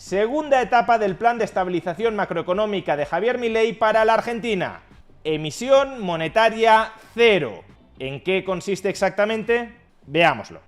Segunda etapa del plan de estabilización macroeconómica de Javier Milei para la Argentina. Emisión monetaria cero. ¿En qué consiste exactamente? Veámoslo.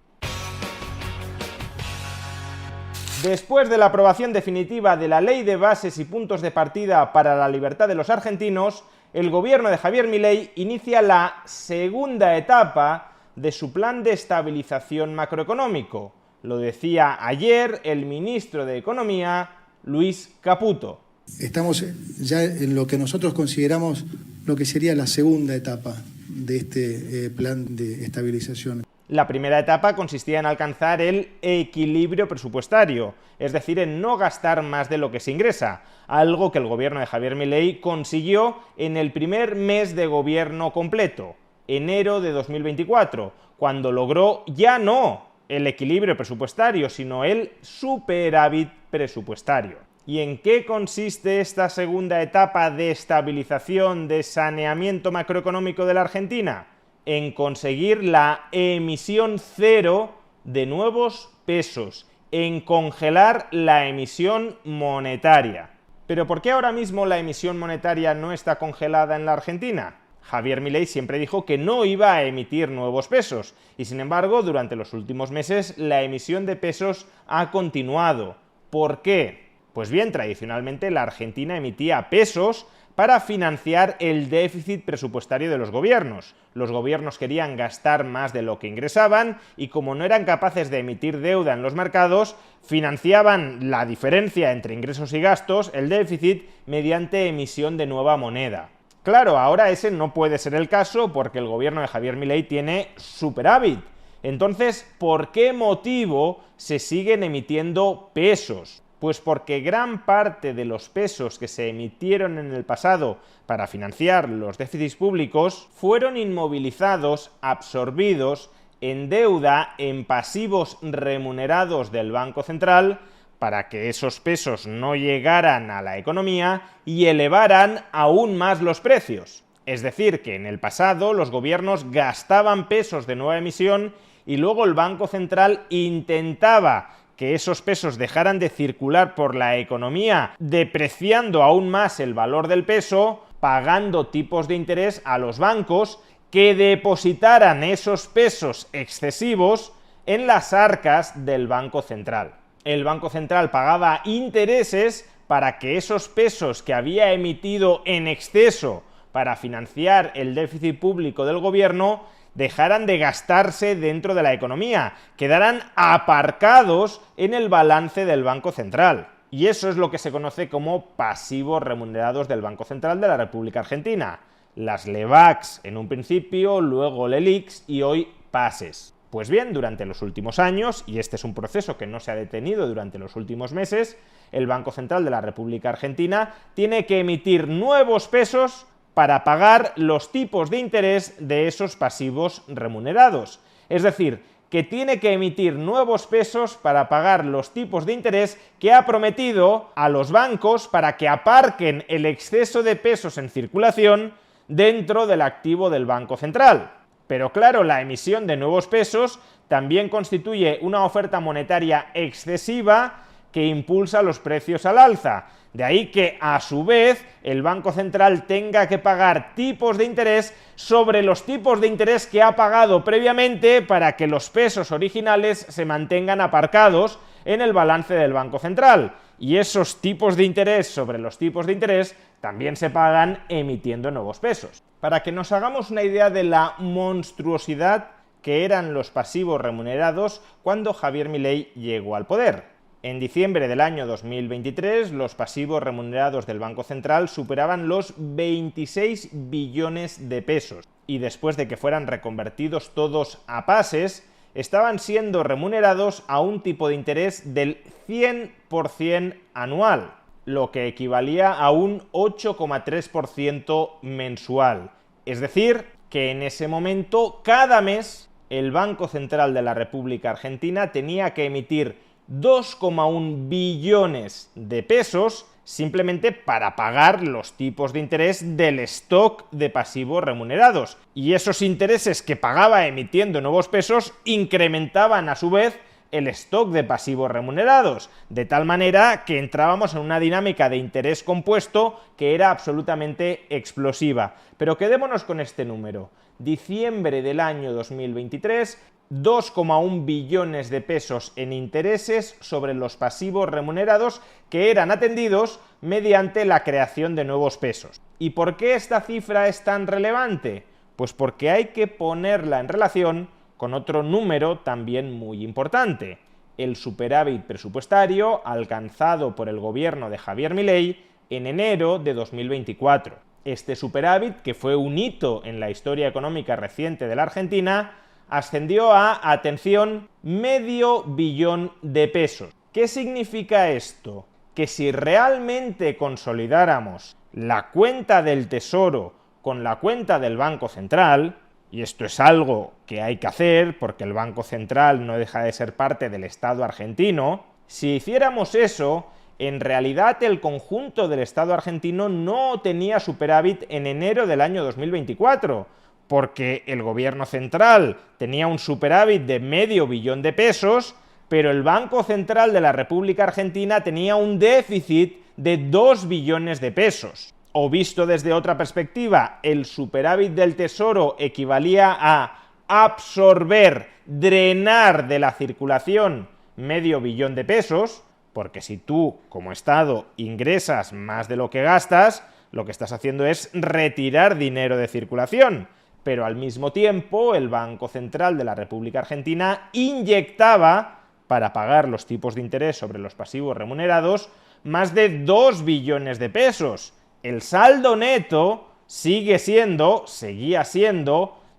Después de la aprobación definitiva de la Ley de Bases y Puntos de Partida para la Libertad de los Argentinos, el gobierno de Javier Milei inicia la segunda etapa de su plan de estabilización macroeconómico. Lo decía ayer el ministro de Economía, Luis Caputo. Estamos ya en lo que nosotros consideramos lo que sería la segunda etapa de este plan de estabilización. La primera etapa consistía en alcanzar el equilibrio presupuestario, es decir, en no gastar más de lo que se ingresa, algo que el gobierno de Javier Milei consiguió en el primer mes de gobierno completo, enero de 2024, cuando logró ya no el equilibrio presupuestario, sino el superávit presupuestario. ¿Y en qué consiste esta segunda etapa de estabilización, de saneamiento macroeconómico de la Argentina? En conseguir la emisión cero de nuevos pesos, en congelar la emisión monetaria. ¿Pero por qué ahora mismo la emisión monetaria no está congelada en la Argentina? Javier Milei siempre dijo que no iba a emitir nuevos pesos, y sin embargo, durante los últimos meses la emisión de pesos ha continuado. ¿Por qué? Pues bien, tradicionalmente la Argentina emitía pesos para financiar el déficit presupuestario de los gobiernos. Los gobiernos querían gastar más de lo que ingresaban y como no eran capaces de emitir deuda en los mercados, financiaban la diferencia entre ingresos y gastos, el déficit, mediante emisión de nueva moneda. Claro, ahora ese no puede ser el caso porque el gobierno de Javier Milei tiene superávit. Entonces, ¿por qué motivo se siguen emitiendo pesos? Pues porque gran parte de los pesos que se emitieron en el pasado para financiar los déficits públicos fueron inmovilizados, absorbidos en deuda, en pasivos remunerados del Banco Central, para que esos pesos no llegaran a la economía y elevaran aún más los precios. Es decir, que en el pasado los gobiernos gastaban pesos de nueva emisión y luego el Banco Central intentaba que esos pesos dejaran de circular por la economía, depreciando aún más el valor del peso, pagando tipos de interés a los bancos que depositaran esos pesos excesivos en las arcas del Banco Central. El Banco Central pagaba intereses para que esos pesos que había emitido en exceso para financiar el déficit público del gobierno dejaran de gastarse dentro de la economía, quedaran aparcados en el balance del Banco Central. Y eso es lo que se conoce como pasivos remunerados del Banco Central de la República Argentina. Las LEBACs en un principio, luego LELIQs y hoy PASES. Pues bien, durante los últimos años, y este es un proceso que no se ha detenido durante los últimos meses, el Banco Central de la República Argentina tiene que emitir nuevos pesos para pagar los tipos de interés de esos pasivos remunerados. Es decir, que tiene que emitir nuevos pesos para pagar los tipos de interés que ha prometido a los bancos para que aparquen el exceso de pesos en circulación dentro del activo del Banco Central. Pero claro, la emisión de nuevos pesos también constituye una oferta monetaria excesiva que impulsa los precios al alza. De ahí que, a su vez, el Banco Central tenga que pagar tipos de interés sobre los tipos de interés que ha pagado previamente para que los pesos originales se mantengan aparcados en el balance del Banco Central. Y esos tipos de interés sobre los tipos de interés también se pagan emitiendo nuevos pesos. Para que nos hagamos una idea de la monstruosidad que eran los pasivos remunerados cuando Javier Milei llegó al poder. En diciembre del año 2023, los pasivos remunerados del Banco Central superaban los 26 billones de pesos y después de que fueran reconvertidos todos a pases, estaban siendo remunerados a un tipo de interés del 100% anual, lo que equivalía a un 8,3% mensual. Es decir, que en ese momento, cada mes, el Banco Central de la República Argentina tenía que emitir 2,1 billones de pesos simplemente para pagar los tipos de interés del stock de pasivos remunerados. Y esos intereses que pagaba emitiendo nuevos pesos incrementaban a su vez el stock de pasivos remunerados, de tal manera que entrábamos en una dinámica de interés compuesto que era absolutamente explosiva. Pero quedémonos con este número. Diciembre del año 2023, 2,1 billones de pesos en intereses sobre los pasivos remunerados que eran atendidos mediante la creación de nuevos pesos. ¿Y por qué esta cifra es tan relevante? Pues porque hay que ponerla en relación con otro número también muy importante, el superávit presupuestario alcanzado por el gobierno de Javier Milei en enero de 2024. Este superávit, que fue un hito en la historia económica reciente de la Argentina, ascendió a, atención, medio billón de pesos. ¿Qué significa esto? Que si realmente consolidáramos la cuenta del Tesoro con la cuenta del Banco Central, y esto es algo que hay que hacer porque el Banco Central no deja de ser parte del Estado argentino, si hiciéramos eso, en realidad el conjunto del Estado argentino no tenía superávit en enero del año 2024, porque el gobierno central tenía un superávit de medio billón de pesos, pero el Banco Central de la República Argentina tenía un déficit de 2 billones de pesos. O visto desde otra perspectiva, el superávit del Tesoro equivalía a absorber, drenar de la circulación medio billón de pesos, porque si tú, como Estado, ingresas más de lo que gastas, lo que estás haciendo es retirar dinero de circulación. Pero al mismo tiempo, el Banco Central de la República Argentina inyectaba, para pagar los tipos de interés sobre los pasivos remunerados, más de 2 billones de pesos. El saldo neto seguía siendo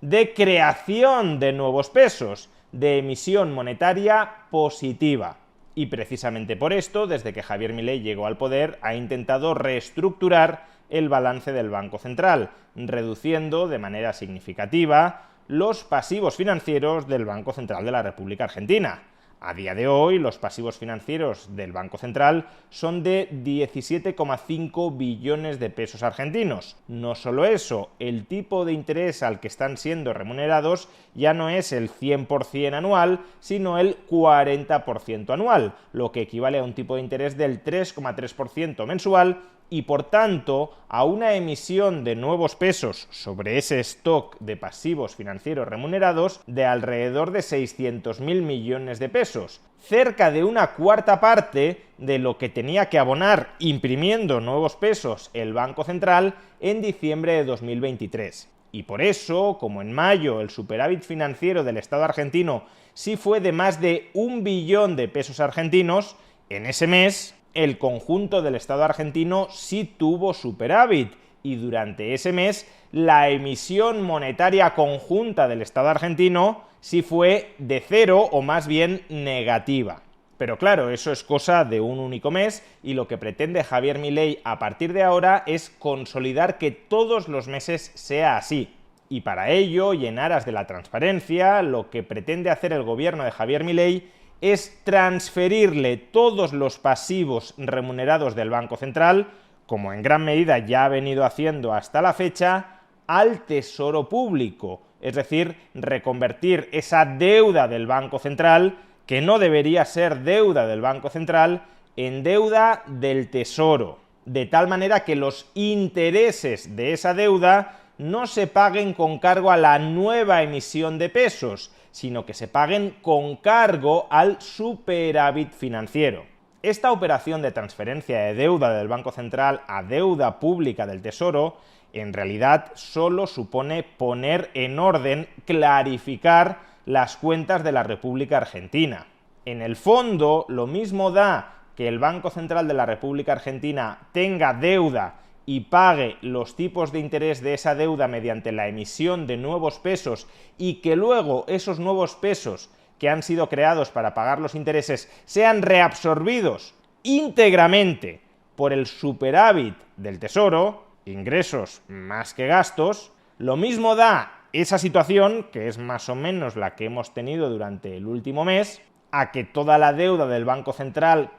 de creación de nuevos pesos, de emisión monetaria positiva. Y precisamente por esto, desde que Javier Milei llegó al poder, ha intentado reestructurar el balance del Banco Central, reduciendo de manera significativa los pasivos financieros del Banco Central de la República Argentina. A día de hoy, los pasivos financieros del Banco Central son de 17,5 billones de pesos argentinos. No solo eso, el tipo de interés al que están siendo remunerados ya no es el 100% anual, sino el 40% anual, lo que equivale a un tipo de interés del 3,3% mensual y, por tanto, a una emisión de nuevos pesos sobre ese stock de pasivos financieros remunerados de alrededor de 600.000 millones de pesos, cerca de una cuarta parte de lo que tenía que abonar imprimiendo nuevos pesos el Banco Central en diciembre de 2023. Y por eso, como en mayo el superávit financiero del Estado argentino sí fue de más de 1 billón de pesos argentinos, en ese mes el conjunto del Estado argentino sí tuvo superávit y durante ese mes la emisión monetaria conjunta del Estado argentino sí fue de cero o más bien negativa. Pero claro, eso es cosa de un único mes y lo que pretende Javier Milei a partir de ahora es consolidar que todos los meses sea así. Y para ello, y en aras de la transparencia, lo que pretende hacer el gobierno de Javier Milei es transferirle todos los pasivos remunerados del Banco Central, como en gran medida ya ha venido haciendo hasta la fecha, al Tesoro Público, es decir, reconvertir esa deuda del Banco Central, que no debería ser deuda del Banco Central, en deuda del Tesoro, de tal manera que los intereses de esa deuda no se paguen con cargo a la nueva emisión de pesos, sino que se paguen con cargo al superávit financiero. Esta operación de transferencia de deuda del Banco Central a deuda pública del Tesoro en realidad solo supone poner en orden, clarificar las cuentas de la República Argentina. En el fondo, lo mismo da que el Banco Central de la República Argentina tenga deuda y pague los tipos de interés de esa deuda mediante la emisión de nuevos pesos y que luego esos nuevos pesos que han sido creados para pagar los intereses sean reabsorbidos íntegramente por el superávit del Tesoro, ingresos más que gastos, lo mismo da esa situación, que es más o menos la que hemos tenido durante el último mes, a que toda la deuda del Banco Central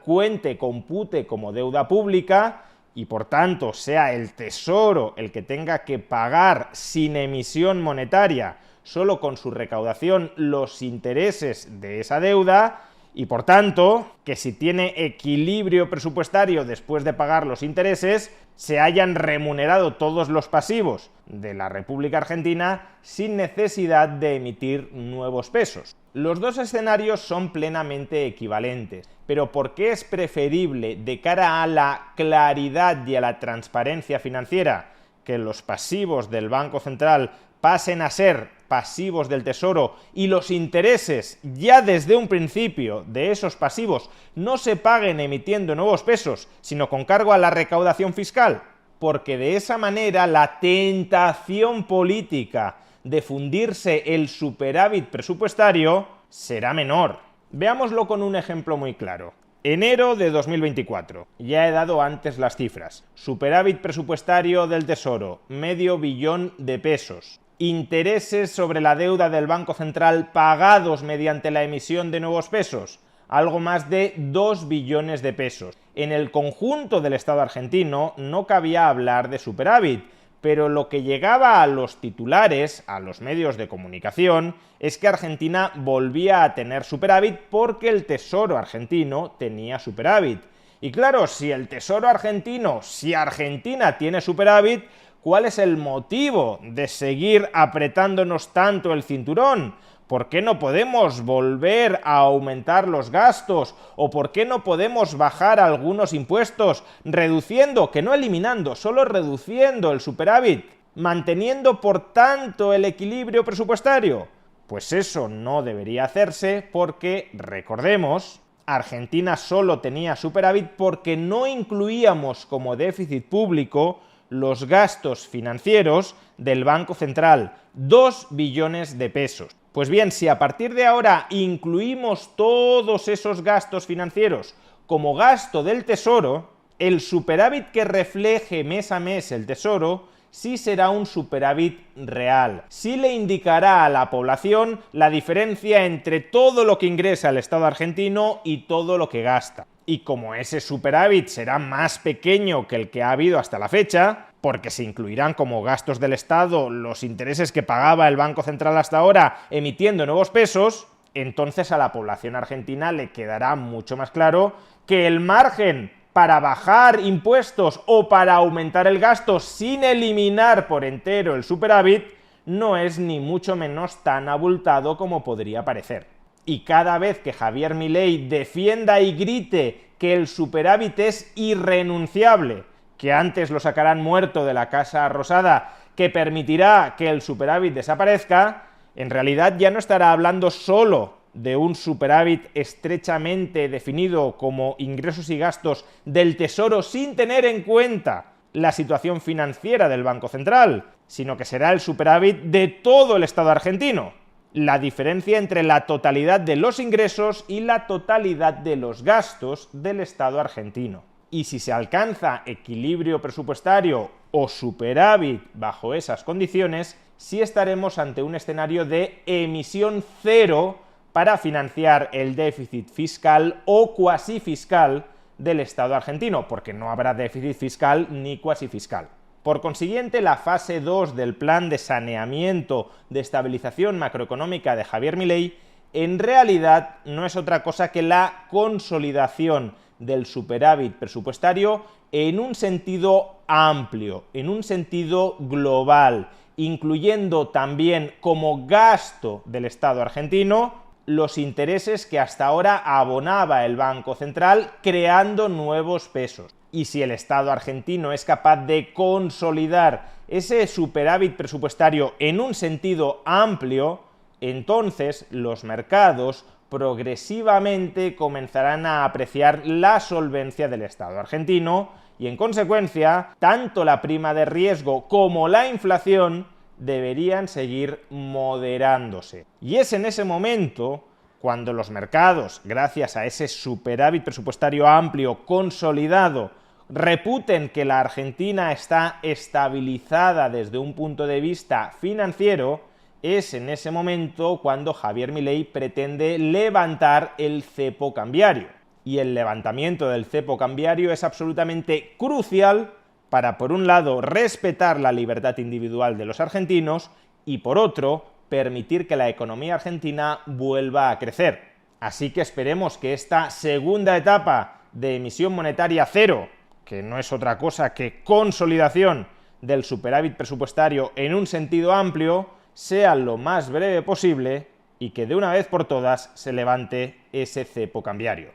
compute como deuda pública y por tanto sea el Tesoro el que tenga que pagar sin emisión monetaria, solo con su recaudación, los intereses de esa deuda, y por tanto que si tiene equilibrio presupuestario después de pagar los intereses, se hayan remunerado todos los pasivos de la República Argentina sin necesidad de emitir nuevos pesos. Los dos escenarios son plenamente equivalentes, pero ¿por qué es preferible de cara a la claridad y a la transparencia financiera que los pasivos del Banco Central pasen a ser pasivos del Tesoro y los intereses ya desde un principio de esos pasivos no se paguen emitiendo nuevos pesos, sino con cargo a la recaudación fiscal? Porque de esa manera la tentación política de fundirse el superávit presupuestario será menor. Veámoslo con un ejemplo muy claro. Enero de 2024. Ya he dado antes las cifras. Superávit presupuestario del Tesoro, $500 millones de pesos. Intereses sobre la deuda del Banco Central pagados mediante la emisión de nuevos pesos, algo más de 2 billones de pesos. En el conjunto del Estado argentino no cabía hablar de superávit, pero lo que llegaba a los titulares, a los medios de comunicación, es que Argentina volvía a tener superávit porque el Tesoro argentino tenía superávit. Y claro, si el Tesoro argentino, si Argentina tiene superávit, ¿cuál es el motivo de seguir apretándonos tanto el cinturón? ¿Por qué no podemos volver a aumentar los gastos? ¿O por qué no podemos bajar algunos impuestos, reduciendo, que no eliminando, solo reduciendo el superávit, manteniendo por tanto el equilibrio presupuestario? Pues eso no debería hacerse porque, recordemos, Argentina solo tenía superávit porque no incluíamos como déficit público los gastos financieros del Banco Central, 2 billones de pesos. Pues bien, si a partir de ahora incluimos todos esos gastos financieros como gasto del Tesoro, el superávit que refleje mes a mes el Tesoro sí será un superávit real. Sí le indicará a la población la diferencia entre todo lo que ingresa el Estado argentino y todo lo que gasta. Y como ese superávit será más pequeño que el que ha habido hasta la fecha, porque se incluirán como gastos del Estado los intereses que pagaba el Banco Central hasta ahora emitiendo nuevos pesos, entonces a la población argentina le quedará mucho más claro que el margen para bajar impuestos o para aumentar el gasto sin eliminar por entero el superávit no es ni mucho menos tan abultado como podría parecer. Y cada vez que Javier Milei defienda y grite que el superávit es irrenunciable, que antes lo sacarán muerto de la Casa Rosada, que permitirá que el superávit desaparezca, en realidad ya no estará hablando solo de un superávit estrechamente definido como ingresos y gastos del Tesoro sin tener en cuenta la situación financiera del Banco Central, sino que será el superávit de todo el Estado argentino. La diferencia entre la totalidad de los ingresos y la totalidad de los gastos del Estado argentino. Y si se alcanza equilibrio presupuestario o superávit bajo esas condiciones, sí estaremos ante un escenario de emisión cero para financiar el déficit fiscal o cuasi fiscal del Estado argentino, porque no habrá déficit fiscal ni cuasi fiscal. Por consiguiente, la fase 2 del plan de saneamiento de estabilización macroeconómica de Javier Milei en realidad no es otra cosa que la consolidación del superávit presupuestario en un sentido amplio, en un sentido global, incluyendo también como gasto del Estado argentino los intereses que hasta ahora abonaba el Banco Central creando nuevos pesos. Y si el Estado argentino es capaz de consolidar ese superávit presupuestario en un sentido amplio, entonces los mercados progresivamente comenzarán a apreciar la solvencia del Estado argentino y, en consecuencia, tanto la prima de riesgo como la inflación deberían seguir moderándose. Y es en ese momento cuando los mercados, gracias a ese superávit presupuestario amplio, consolidado, reputen que la Argentina está estabilizada desde un punto de vista financiero, es en ese momento cuando Javier Milei pretende levantar el cepo cambiario. Y el levantamiento del cepo cambiario es absolutamente crucial para, por un lado, respetar la libertad individual de los argentinos y, por otro, permitir que la economía argentina vuelva a crecer. Así que esperemos que esta segunda etapa de emisión monetaria cero, que no es otra cosa que consolidación del superávit presupuestario en un sentido amplio, sea lo más breve posible y que de una vez por todas se levante ese cepo cambiario.